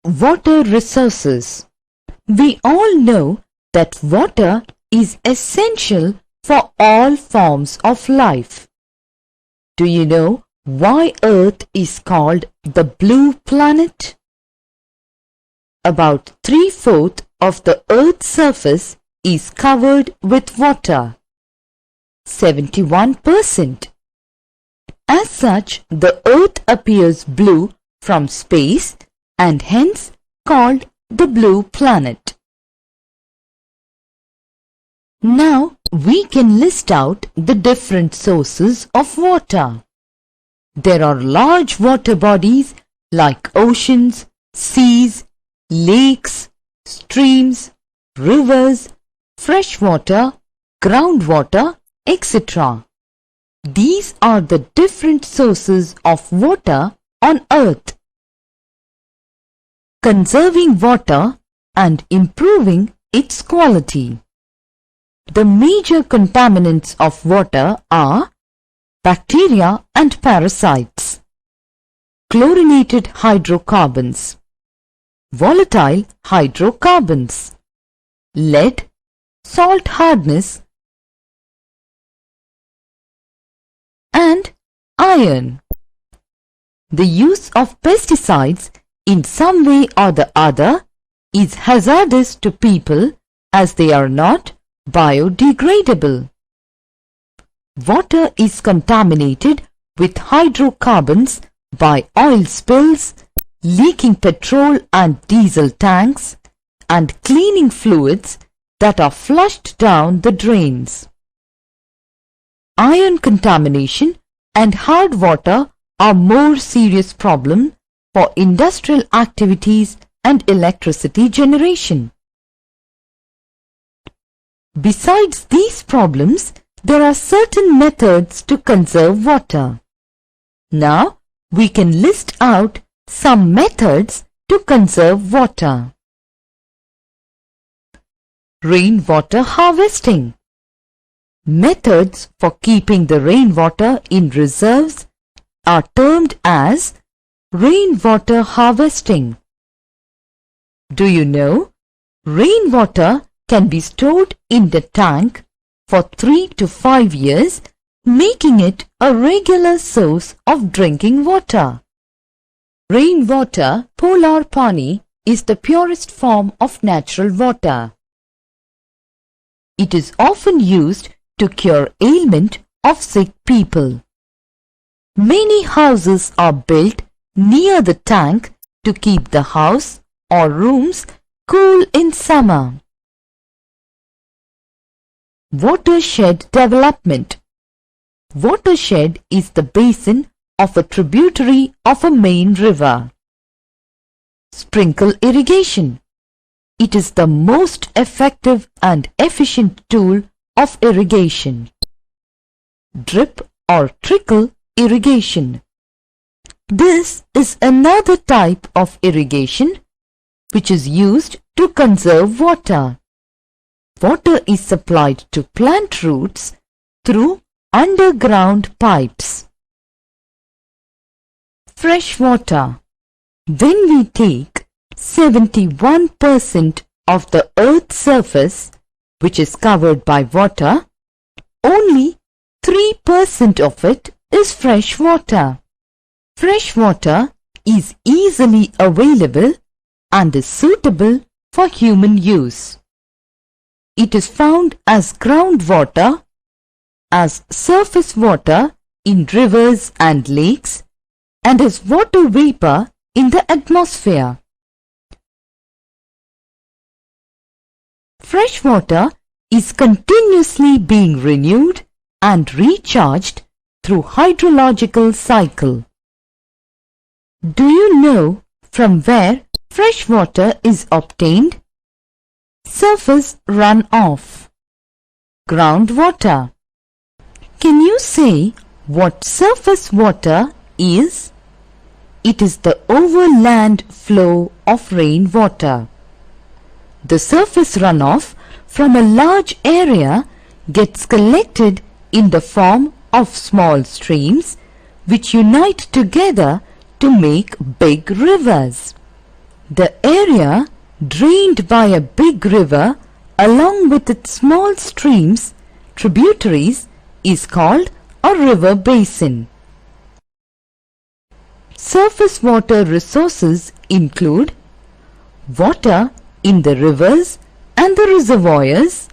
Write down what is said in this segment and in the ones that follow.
Water resources. We all know that water is essential for all forms of life. Do you know why Earth is called the blue planet? About 3/4 of the Earth's surface is covered with water. 71%. As such, the Earth appears blue from space and hence called the blue planet. Now we can list out the different sources of water. There are large water bodies like oceans, seas, lakes, streams, rivers, fresh water, groundwater, etc. These are the different sources of water on Earth. Conserving water and improving its quality. The major contaminants of water are bacteria and parasites, chlorinated hydrocarbons, volatile hydrocarbons, lead, salt hardness, and iron. The use of pesticides in some way or the other is hazardous to people as they are not biodegradable. Water is contaminated with hydrocarbons by oil spills, leaking petrol and diesel tanks, and cleaning fluids that are flushed down the drains. Iron contamination and hard water are more serious problems for industrial activities and electricity generation. Besides these problems, there are certain methods to conserve water. Now, we can list out some methods to conserve water. Rainwater harvesting. Methods for keeping the rainwater in reserves are termed as rainwater harvesting. Do you know? Rainwater can be stored in the tank for 3 to 5 years, making it a regular source of drinking water. Rainwater, polar pani, is the purest form of natural water. It is often used to cure ailment of sick people. Many houses are built near the tank to keep the house or rooms cool in summer. Watershed development. Watershed is the basin of a tributary of a main river. Sprinkle irrigation. It is the most effective and efficient tool of irrigation. Drip or trickle irrigation. This is another type of irrigation which is used to conserve water. Water is supplied to plant roots through underground pipes. Fresh water. When we take 71% of the Earth's surface, which is covered by water, only 3% of it is fresh water. Fresh water is easily available and is suitable for human use. It is found as groundwater, as surface water in rivers and lakes, and as water vapor in the atmosphere. Fresh water is continuously being renewed and recharged through hydrological cycle. Do you know from where fresh water is obtained? Surface runoff. Groundwater. Can you say what surface water is? It is the overland flow of rainwater. The surface runoff from a large area gets collected in the form of small streams which unite together to make big rivers. The area drained by a big river along with its small streams, tributaries, is called a river basin. Surface water resources include water in the rivers and the reservoirs,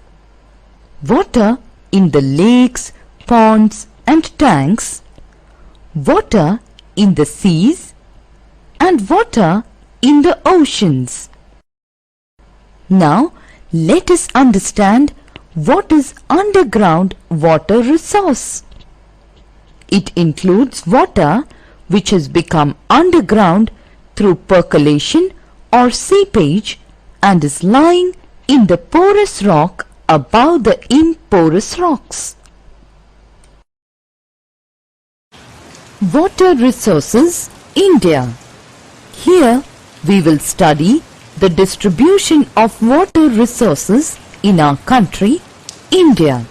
water in the lakes, ponds and tanks, water in the seas, and water in the oceans. Now, let us understand what is underground water resource. It includes water which has become underground through percolation or seepage and is lying in the porous rock above the imporous rocks. Water resources, India. Here we will study the distribution of water resources in our country, India.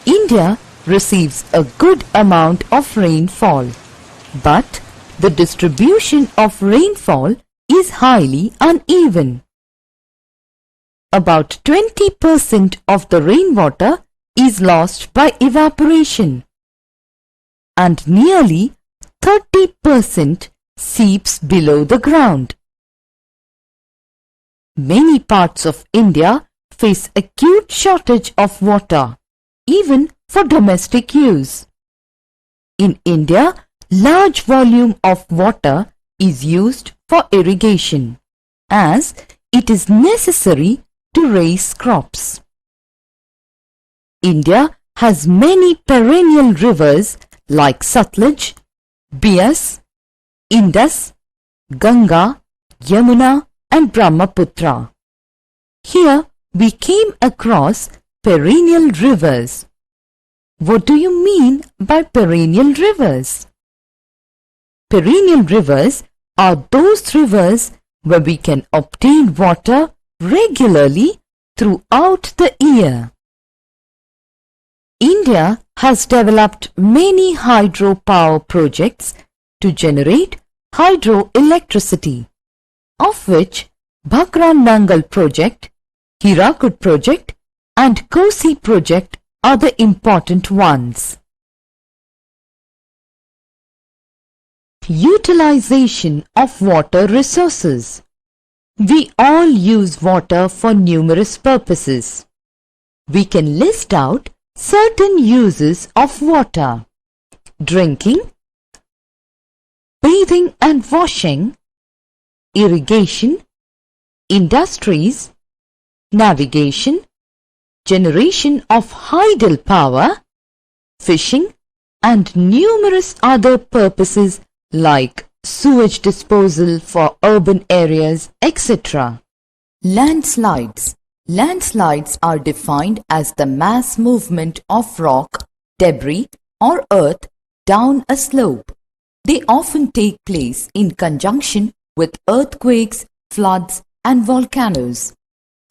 India receives a good amount of rainfall, but the distribution of rainfall is highly uneven. About 20% of the rainwater is lost by evaporation, and nearly 30% seeps below the ground. Many parts of India face acute shortage of water, even for domestic use. In India, large volume of water is used for irrigation, as it is necessary to raise crops. India has many perennial rivers like Satluj, Beas, Indus, Ganga, Yamuna and Brahmaputra. Here we came across perennial rivers. What do you mean by perennial rivers? Perennial rivers are those rivers where we can obtain water regularly throughout the year. India has developed many hydropower projects to generate hydroelectricity, of which Bhakra Nangal project, Hirakud project and Kosi project are the important ones. Utilization of water resources. We all use water for numerous purposes. We can list out certain uses of water: drinking, bathing and washing, irrigation, industries, navigation, generation of hydel power, fishing, and numerous other purposes like sewage disposal for urban areas, etc. Landslides. Landslides are defined as the mass movement of rock, debris, or earth down a slope. They often take place in conjunction with earthquakes, floods, and volcanoes.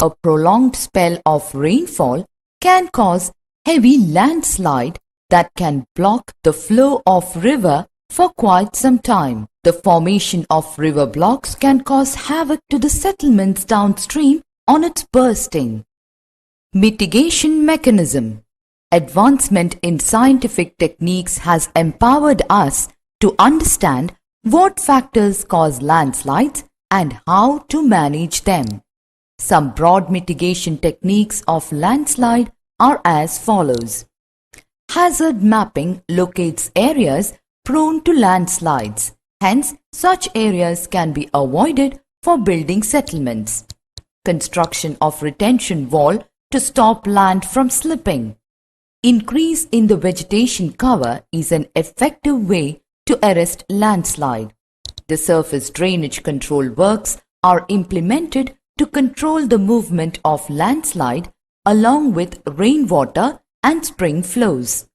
A prolonged spell of rainfall can cause heavy landslide that can block the flow of river for quite some time. The formation of river blocks can cause havoc to the settlements downstream on its bursting. Mitigation mechanism. Advancement in scientific techniques has empowered us to understand what factors cause landslides and how to manage them. Some broad mitigation techniques of landslide are as follows. Hazard mapping locates areas prone to landslides. Hence, such areas can be avoided for building settlements. Construction of retention wall to stop land from slipping. Increase in the vegetation cover is an effective way to arrest landslide. The surface drainage control works are implemented to control the movement of landslide along with rainwater and spring flows.